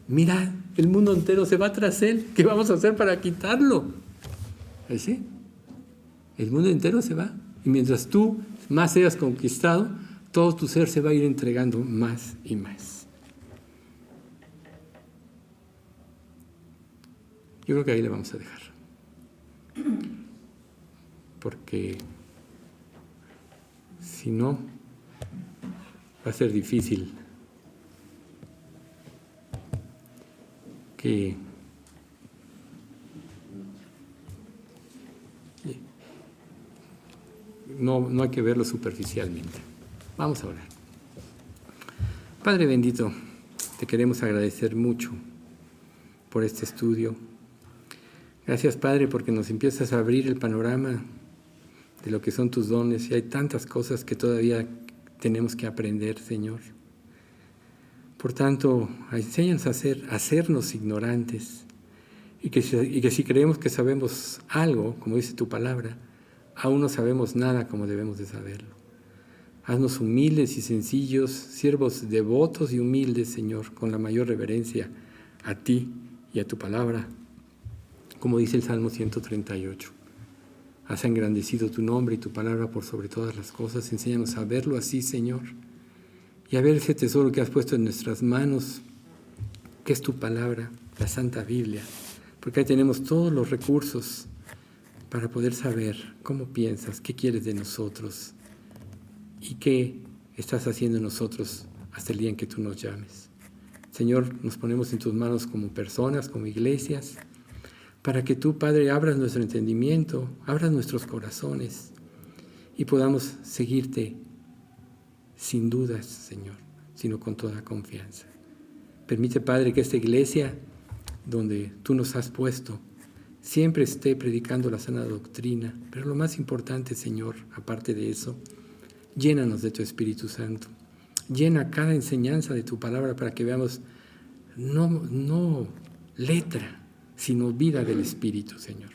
mira, el mundo entero se va tras él, ¿qué vamos a hacer para quitarlo? ¿Sí? El mundo entero se va. Y mientras tú más seas conquistado, todo tu ser se va a ir entregando más y más. Yo creo que ahí le vamos a dejar. Porque si no, va a ser difícil que no hay que verlo superficialmente. Vamos a orar. Padre bendito, te queremos agradecer mucho por este estudio. Gracias, Padre, porque nos empiezas a abrir el panorama de lo que son tus dones y hay tantas cosas que todavía tenemos que aprender, Señor. Por tanto, enséñanos a hacernos ignorantes y que si creemos que sabemos algo, como dice tu palabra, aún no sabemos nada como debemos de saberlo. Haznos humildes y sencillos, siervos devotos y humildes, Señor, con la mayor reverencia a ti y a tu palabra, como dice el Salmo 138. Has engrandecido tu nombre y tu palabra por sobre todas las cosas. Enséñanos a verlo así, Señor, y a ver ese tesoro que has puesto en nuestras manos, que es tu palabra, la Santa Biblia, porque ahí tenemos todos los recursos para poder saber cómo piensas, qué quieres de nosotros y qué estás haciendo en nosotros hasta el día en que tú nos llames. Señor, nos ponemos en tus manos como personas, como iglesias, para que tú, Padre, abras nuestro entendimiento, abras nuestros corazones y podamos seguirte sin dudas, Señor, sino con toda confianza. Permite, Padre, que esta iglesia, donde tú nos has puesto, siempre esté predicando la sana doctrina, pero lo más importante, Señor, aparte de eso, llénanos de tu Espíritu Santo. Llena cada enseñanza de tu palabra para que veamos no letra, sino vida del Espíritu, Señor.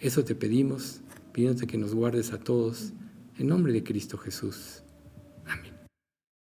Eso te pedimos, pidiéndote que nos guardes a todos, en nombre de Cristo Jesús.